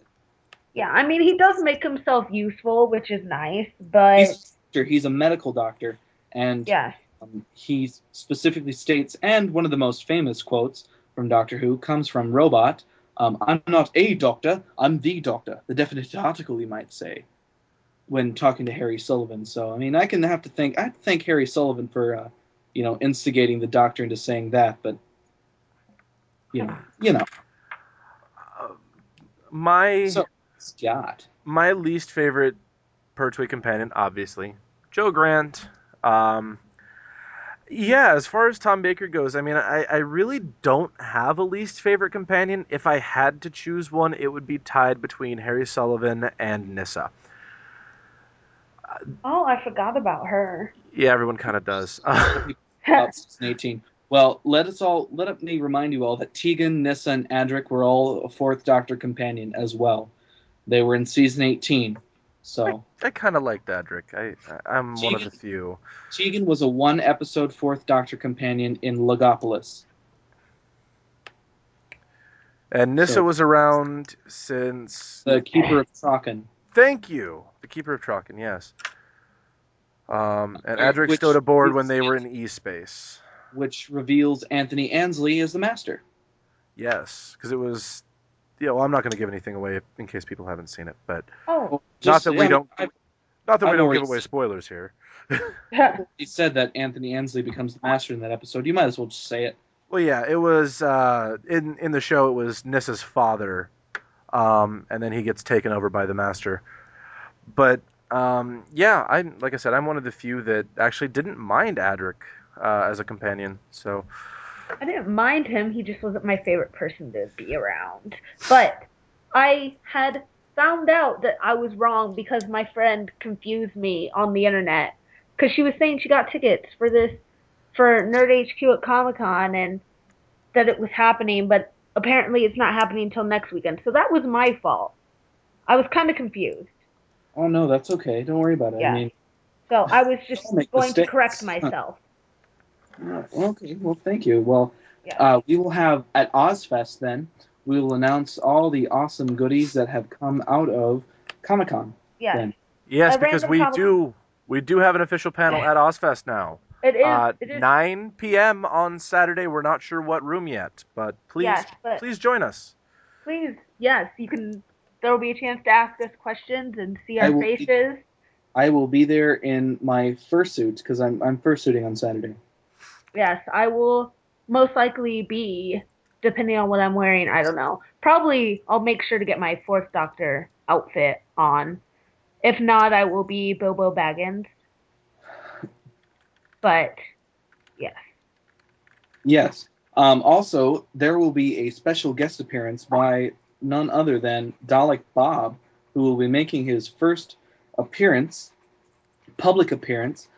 yeah, I mean, he does make himself useful, which is nice, but He's a medical doctor, and yes. he specifically states, and one of the most famous quotes from Doctor Who comes from Robot. I'm not a doctor, I'm the doctor. The definite article, you might say, when talking to Harry Sullivan. So, I mean, I have to thank Harry Sullivan for, instigating the Doctor into saying that. But you know. Uh, my So, Scott. my least favorite Pertwee companion, obviously, Joe Grant. Um, yeah, as far as Tom Baker goes, I mean, I really don't have a least favorite companion. If I had to choose one, it would be tied between Harry Sullivan and Nyssa. Oh, I forgot about her. Yeah, everyone kind of does. About season 18. Well, let me remind you all that Tegan, Nyssa, and Adric were all a fourth Doctor companion as well. They were in season 18. So I kind of like Dadrick. I'm one of the Tegan few. Tegan was a one episode fourth Doctor companion in Logopolis. And Nyssa So was around since. the Keeper of Traken, Thank you, the Keeper of Traken. Yes. And Adric which stowed aboard when they were in E space. which reveals Anthony Ansley as the Master. Yes, because it was. Yeah, well, I'm not going to give anything away in case people haven't seen it, but Oh, Well, not just that we I mean, don't. Not that we I've don't already give away spoilers here. he said that Anthony Ansley becomes the Master in that episode. You might as well just say it. Well, yeah, it was in the show. It was Nissa's father, and then he gets taken over by the Master. But yeah, I like I said, I'm one of the few that actually didn't mind Adric as a companion. So I didn't mind him. He just wasn't my favorite person to be around. But I had found out that I was wrong because my friend confused me on the internet because she was saying she got tickets for this for Nerd HQ at Comic Con and that it was happening, but apparently it's not happening until next weekend. So that was my fault. I was kind of confused. Oh no, that's okay. Don't worry about it. I Yes. mean, So I was just don't make going to correct mistakes. myself. Okay, well, thank you. Well, Yes, we will have at Ozfest then. We will announce all the awesome goodies that have come out of Comic Con. yes. Then, Yes, A because random Comic Con. we do have an official panel at Ozfest now. It is. It is. 9 p.m. on Saturday. We're not sure what room yet, but Yes, but please join us. please, yes, you can. There will be a chance to ask us questions and see I our will be faces. I will be there in my fursuit because I'm fursuiting on Saturday. Yes, I will most likely be, depending on what I'm wearing. I don't know. Probably I'll make sure to get my Fourth Doctor outfit on. If not, I will be Bilbo Baggins. But yes, Yes. Also, there will be a special guest appearance by none other than Dalek Bob, who will be making his first appearance, public appearance,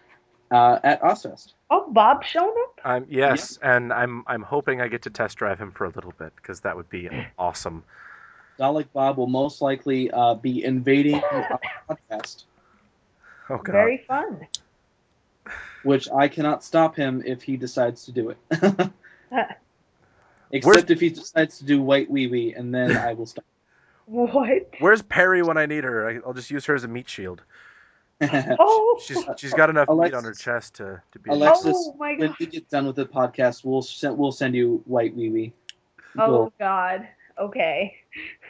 at Ozfest. oh, Bob's showing up. Yeah. Yes, and I'm hoping I get to test drive him for a little bit because that would be awesome. Dalek Bob will most likely be invading our podcast, Oh God. Very fun. which I cannot stop him if he decides to do it. Where's Except if he decides to do white wee wee, and then I will stop. What? Where's Perry when I need her? I'll just use her as a meat shield. Oh, She's got enough meat on her Alexis, chest to be a meat shield. Alexis, oh my when god. we get done with the podcast, we'll send you white wee wee. We'll Oh god. Okay.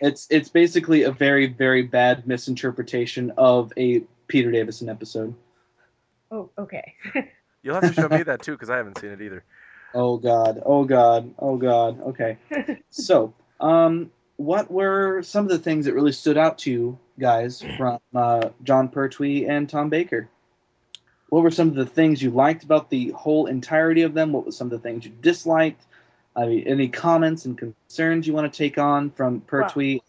It's basically a very very bad misinterpretation of a Peter Davison episode. Oh, okay. You'll have to show me that too because I haven't seen it either. Oh God! Oh God! Oh God! Okay, so what were some of the things that really stood out to you guys from John Pertwee and Tom Baker? What were some of the things you liked about the whole entirety of them? What were some of the things you disliked? I mean, any comments and concerns you want to take on from well, Pertwee?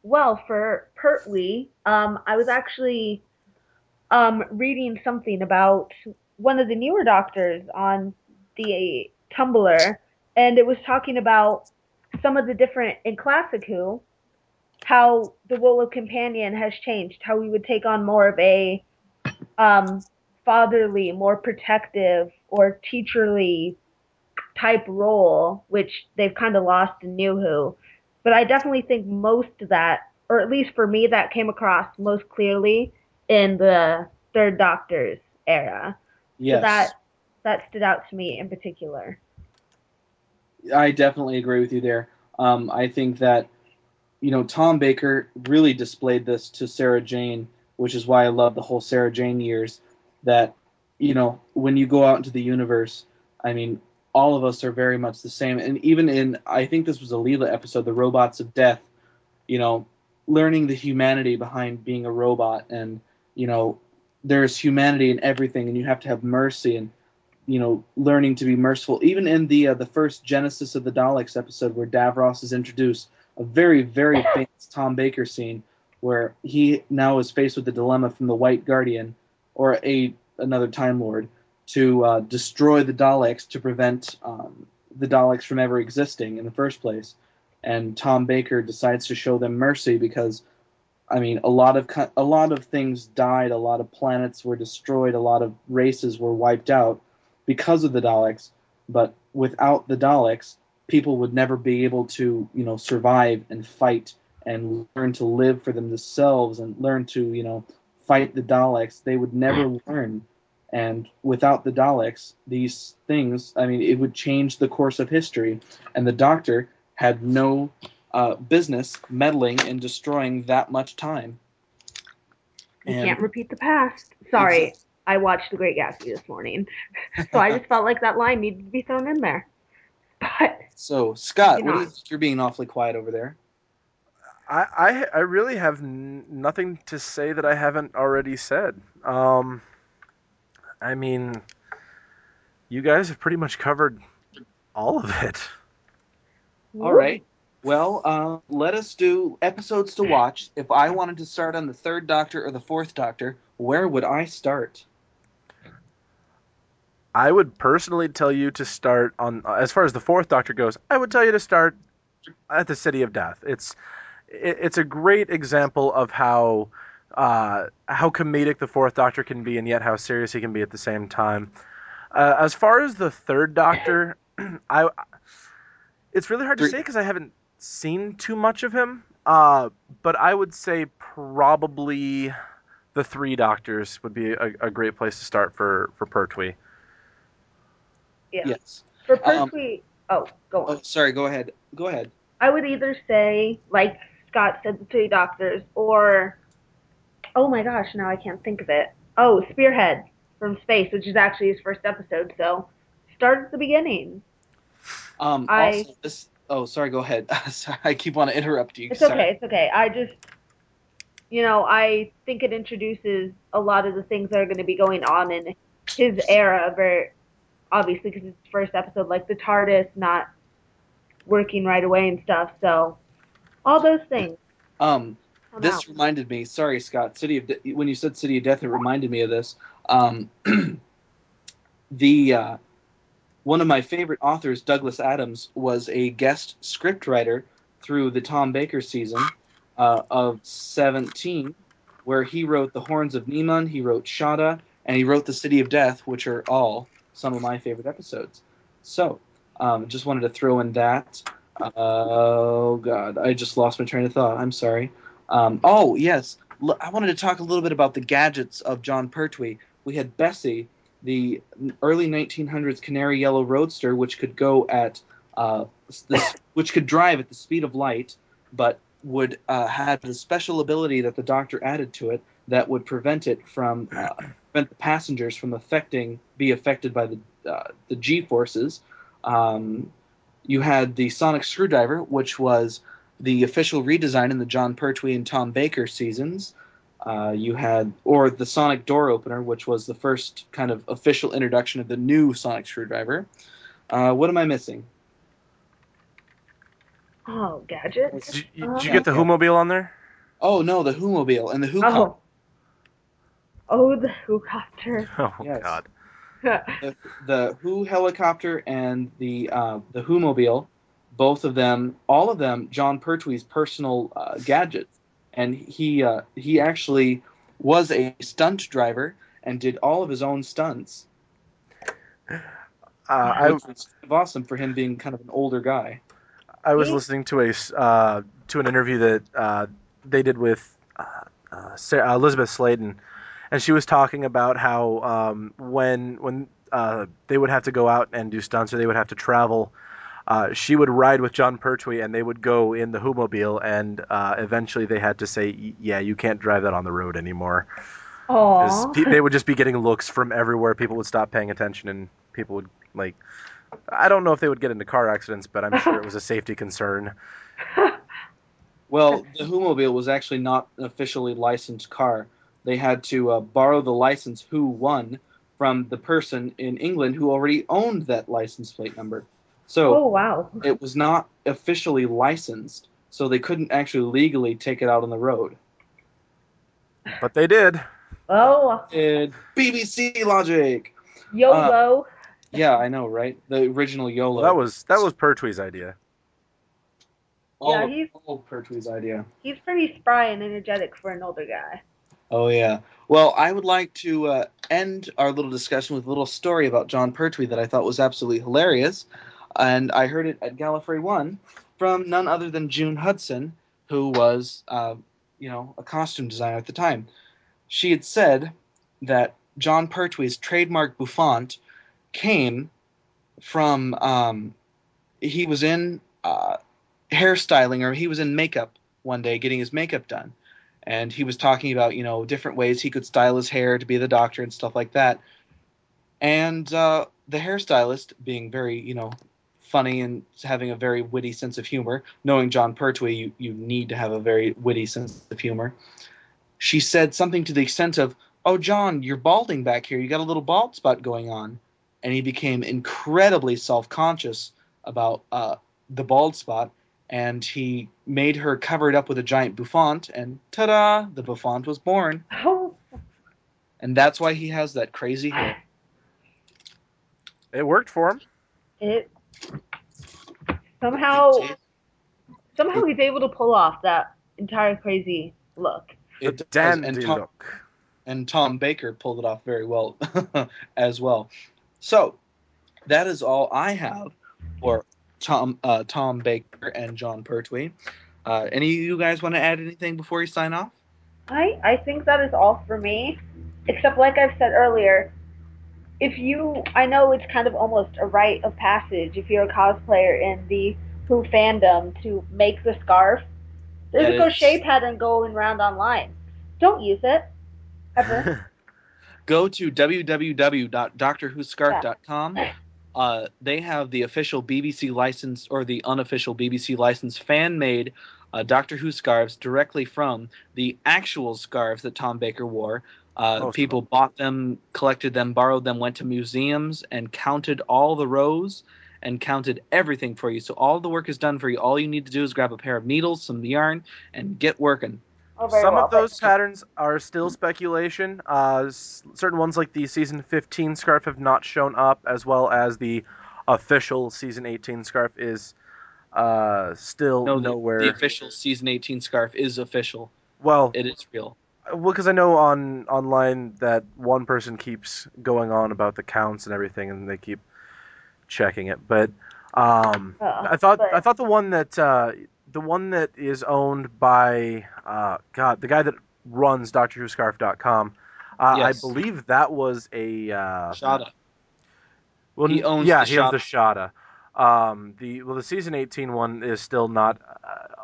well, for Pertwee, I was actually reading something about one of the newer doctors on the Tumblr, and it was talking about some of the different in Classic Who, how the role of companion has changed, how we would take on more of a um, fatherly, more protective, or teacherly type role, which they've kind of lost in New Who. But I definitely think most of that, or at least for me, that came across most clearly in the Third Doctor's era. So Yes, that stood out to me in particular. I definitely agree with you there. I think that Tom Baker really displayed this to Sarah Jane, which is why I love the whole Sarah Jane years. That when you go out into the universe, I mean, all of us are very much the same. And even in, I think this was a Leela episode, the Robots of Death. You know, learning the humanity behind being a robot, and you know, there's humanity in everything, and you have to have mercy, and learning to be merciful. Even in the first Genesis of the Daleks episode, where Davros is introduced, a very very famous Tom Baker scene where he now is faced with the dilemma from the White Guardian or another Time Lord to destroy the Daleks to prevent the Daleks from ever existing in the first place. And Tom Baker decides to show them mercy because I mean, a lot of things died, a lot of planets were destroyed, a lot of races were wiped out because of the Daleks. But without the Daleks, people would never be able to, survive and fight and learn to live for themselves and learn to, fight the Daleks. They would never learn. And without the Daleks, these things, I mean, it would change the course of history. And the Doctor had no business meddling and destroying that much time. You can't And repeat the past. Sorry, exactly. I watched The Great Gatsby this morning, so I just felt like that line needed to be thrown in there. But So, you Scott, what do know, you think? You're being awfully quiet over there. I really have nothing to say that I haven't already said. I mean, you guys have pretty much covered all of it. All whoop. right. Well, let us do episodes to watch. If I wanted to start on the third Doctor or the fourth Doctor, where would I start? I would personally tell you to start on, as far as the fourth Doctor goes, I would tell you to start at the City of Death. It's a great example of how comedic the fourth Doctor can be, and yet how serious he can be at the same time. As far as the third Doctor, I it's really hard to Three. say because I haven't seen too much of him. But I would say probably the three Doctors would be a great place to start for Pertwee. Yeah. Yes. For Um. Pertwee, oh, go on. Oh, sorry. Go ahead. Go ahead. I would either say, like Scott said, the Three Doctors, or oh my gosh, now I can't think of it. Oh, Spearhead from Space, which is actually his first episode. So start at the beginning. I Also, this. Oh, sorry. Go ahead. Sorry, I keep wanting to interrupt you. It's Sorry. okay. It's okay. I just, I think it introduces a lot of the things that are going to be going on in his era, very obviously because it's the first episode, like the TARDIS not working right away and stuff. So all those things Um, come out. this reminded me. Sorry, Scott. When you said City of Death, it reminded me of this. Um, the One of my favorite authors, Douglas Adams, was a guest scriptwriter through the Tom Baker season of 17, where he wrote The Horns of Nimon, he wrote Shada, and he wrote The City of Death, which are all some of my favorite episodes. So, just wanted to throw in that. Oh, God, I just lost my train of thought. I'm sorry. Oh, yes. I wanted to talk a little bit about the gadgets of John Pertwee. We had Bessie, the early 1900s Canary Yellow Roadster, which could go at which could drive at the speed of light, but would have a special ability that the Doctor added to it that would prevent the passengers from be affected by the G forces. Um, you had the Sonic Screwdriver, which was the official redesign in the John Pertwee and Tom Baker seasons. Or the Sonic Door Opener, which was the first kind of official introduction of the new Sonic Screwdriver. What am I missing? Oh, gadgets. Did you Yeah, get the yeah. Whomobile on there? Oh no, the Whomobile and the Who Cop. Oh, oh, the helicopter. Oh Yes, God. the Who helicopter and the Whomobile, both of them, all of them, John Pertwee's personal gadgets, and he actually was a stunt driver and did all of his own stunts, I which was kind of awesome for him being kind of an older guy. I was He, listening to to an interview that they did with Elizabeth Sladen, and she was talking about how when they would have to go out and do stunts or they would have to travel, she would ride with John Pertwee and they would go in the Whomobile, and eventually they had to say, yeah, you can't drive that on the road anymore, because aw. they would just be getting looks from everywhere. People would stop paying attention, and people would like. I don't know if they would get into car accidents, but I'm sure it was a safety concern. Well, the Whomobile was actually not an officially licensed car. They had to borrow the license Who won from the person in England who already owned that license plate number. So Oh wow. it was not officially licensed, so they couldn't actually legally take it out on the road. But they did. Oh, BBC logic. Uh, YOLO. yeah, I know, right? The original Well, YOLO. that was Pertwee's idea. Yeah, All Pertwee's idea. he's pretty spry and energetic for an older guy. Oh yeah. Well, I would like to end our little discussion with a little story about John Pertwee that I thought was absolutely hilarious, and I heard it at Gallifrey One from none other than June Hudson, who was, a costume designer at the time. She had said that John Pertwee's trademark bouffant came from he was in hairstyling, or he was in makeup one day getting his makeup done, and he was talking about different ways he could style his hair to be the Doctor and stuff like that. And the hairstylist, being very funny and having a very witty sense of humor, knowing John Pertwee, you need to have a very witty sense of humor. She said something to the extent of, "Oh, John, you're balding back here. You got a little bald spot going on." And he became incredibly self-conscious about the bald spot, and he made her cover it up with a giant bouffant, and ta-da, the bouffant was born. Oh, And that's why he has that crazy hair. It worked for him. it It somehow did. somehow It, he's able to pull off that entire crazy look. The it does. dandy look. And Tom Baker pulled it off very well as well. So that is all I have for Tom Baker and John Pertwee. Any of you guys want to add anything before you sign off? I think that is all for me. Except, like I've said earlier, if you, I know it's kind of almost a rite of passage if you're a cosplayer in the Who fandom to make the scarf. There's That a crochet is, pattern going around online. Don't use it ever. go to www.drwhoscarf.com. Yeah. They have the official BBC license or the unofficial BBC license fan made Doctor Who scarves directly from the actual scarves that Tom Baker wore. Most of People them. bought them, collected them, borrowed them, went to museums and counted all the rows and counted everything for you. So all the work is done for you. All you need to do is grab a pair of needles, some yarn, and get working. Oh, very Some of well. But those patterns are still speculation. Certain ones, like the season 15 scarf, have not shown up, as well as the official season 18 scarf is still No, the nowhere. official season 18 scarf is official. Well, It is real. because I know on online that one person keeps going on about the counts and everything, and they keep checking it. But I but thought the one that is owned by God, the guy that runs DoctorWhoScarf.com, I Yes. believe that was a Shada. well, He owns yeah, the he owns Shada. the Shada. The season 18 one is still not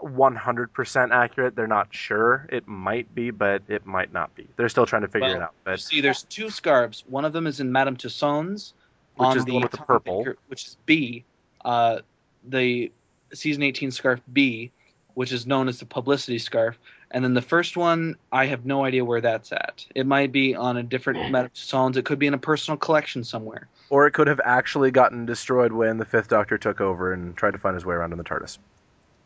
100% accurate. They're not sure. It might be, but it might not be. They're still trying to figure it Well, out. you But see, there's two scarves. One of them is in Madame Tussauds which on is the one the with the Tom purple, Baker, which is B, the season 18 scarf B, which is known as the publicity scarf. And then the first one, I have no idea where that's at. It might be on a different Madame Tussauds. It could be in a personal collection somewhere. or it could have actually gotten destroyed when the Fifth Doctor took over and tried to find his way around in the TARDIS.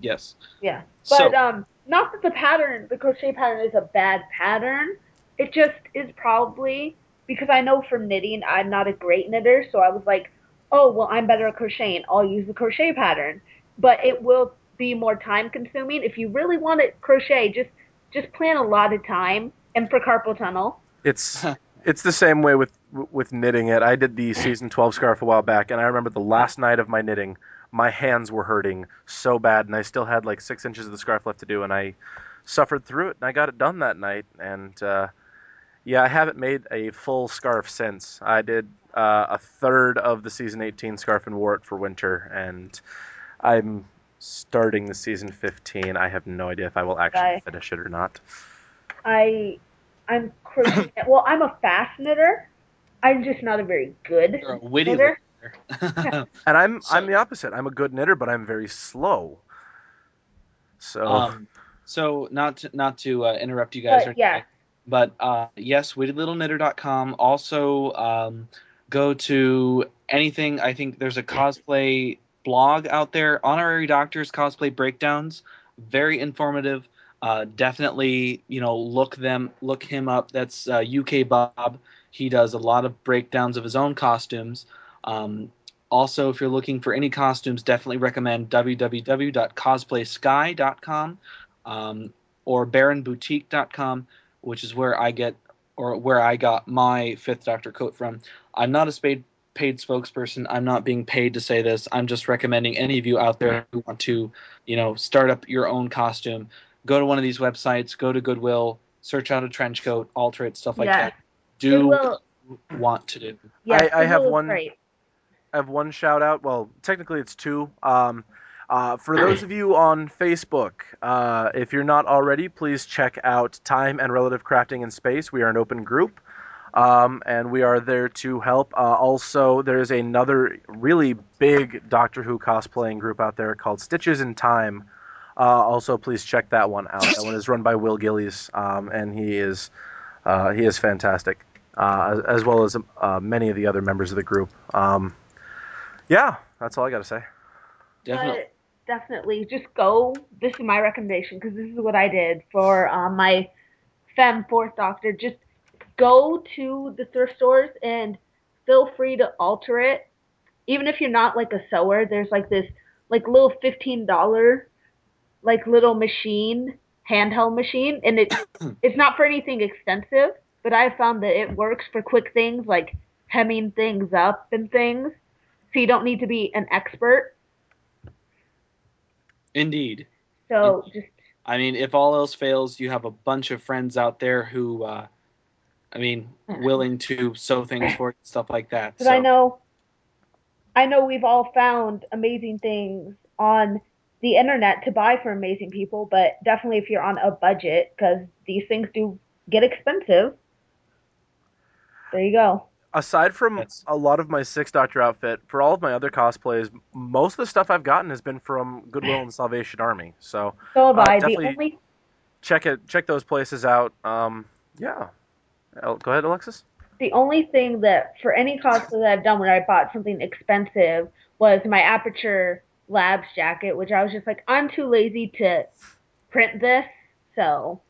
Yes. yeah, but So, not that the pattern, the crochet pattern, is a bad pattern. It just is probably because I know from knitting, I'm not a great knitter, so I was like, oh well, I'm better at crocheting. I'll use the crochet pattern, but it will be more time consuming. If you really want to crochet, just plan a lot of time. And for carpal tunnel, It's it's the same way with knitting it. I did the season 12 scarf a while back, and I remember the last night of my knitting, my hands were hurting so bad, and I still had like 6 inches of the scarf left to do, and I suffered through it, and I got it done that night. And yeah, I haven't made a full scarf since. I did a third of the season 18 scarf and wore it for winter, and I'm starting the season 15. I have no idea if I will actually I finish it or not. I I'm crochet. Well, I'm a fast knitter. I'm just not a very good you're a witty little knitter. knitter. And I'm So, the opposite. I'm a good knitter, but I'm very slow. So Um, so not to interrupt you guys or But yeah, anything, but yes, wittylittleknitter.com. Also, go to anything. I think there's a cosplay blog out there, Honorary Doctors Cosplay Breakdowns. Very informative. Definitely, look him up. That's UK Bob. He does a lot of breakdowns of his own costumes. Um, Also, if you're looking for any costumes, definitely recommend www.cosplaysky.com, or baronboutique.com, which is where I got my Fifth Doctor coat from. I'm not a paid spokesperson. I'm not being paid to say this. I'm just recommending any of you out there who want to, start up your own costume. Go to one of these websites. Go to Goodwill. Search out a trench coat, alter it, stuff like yeah. that. Do what Goodwill, you want to do. yes, I Goodwill is great. have one shout out. Well, technically it's two. For those of you on Facebook, if you're not already, please check out Time and Relative Crafting in Space. We are an open group, and we are there to help. Also, there's another really big Doctor Who cosplaying group out there called Stitches in Time. Also, please check that one out. That one is run by Will Gillies, and he is fantastic, as well as many of the other members of the group. Yeah, that's all I got to say. Definitely. But definitely, just go. This is my recommendation because this is what I did for my Fem Fourth Doctor. Just go to the thrift stores and feel free to alter it. Even if you're not like a sewer, there's like this like little $15 like little machine, handheld machine, and it's not for anything extensive, but I found that it works for quick things like hemming things up and things. So you don't need to be an expert. Indeed. So Indeed. just I mean, if all else fails, you have a bunch of friends out there who, I mean, willing to sew things for you, stuff like that. because I So, know we've all found amazing things on the internet to buy for amazing people, but definitely if you're on a budget, because these things do get expensive. There you go. Aside from yes. a lot of my Six Doctor outfit, for all of my other cosplays, most of the stuff I've gotten has been from Goodwill and Salvation Army. So So have I. The definitely only check those places out. Yeah. Go ahead, Alexis. thing that for any cosplay that I've done when I bought something expensive was my Aperture Labs jacket, which I was just like, I'm too lazy to print this, so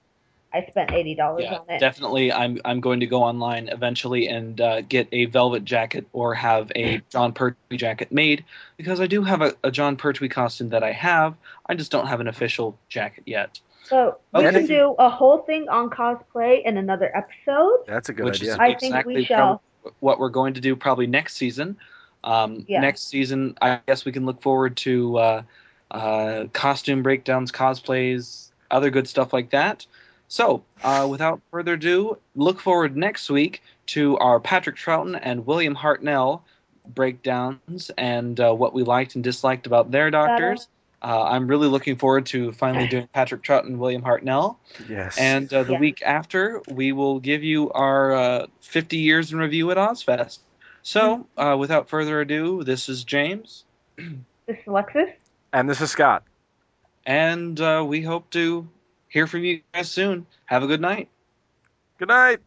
I spent $80 Yeah, on it. definitely. I'm going to go online eventually and get a velvet jacket or have a John Pertwee jacket made because I do have a John Pertwee costume that I have. I just don't have an official jacket yet. But we And can if Okay, you, do a whole thing on cosplay in another episode. that's a good which is idea. I think we exactly probably shall. what we're going to do probably next season. Yeah. Next season, I guess we can look forward to costume breakdowns, cosplays, other good stuff like that. So, without further ado, look forward next week to our Patrick Troughton and William Hartnell breakdowns and what we liked and disliked about their That'll. doctors. I'm really looking forward to finally doing Patrick Troughton and William Hartnell. Yes. And the Yeah. week after, we will give you our 50 years in review at Ozfest. Mhm. So, without further ado, this is James, This is Alexis. And this is Scott. and we hope to hear from you guys soon. Have a good night. Good night.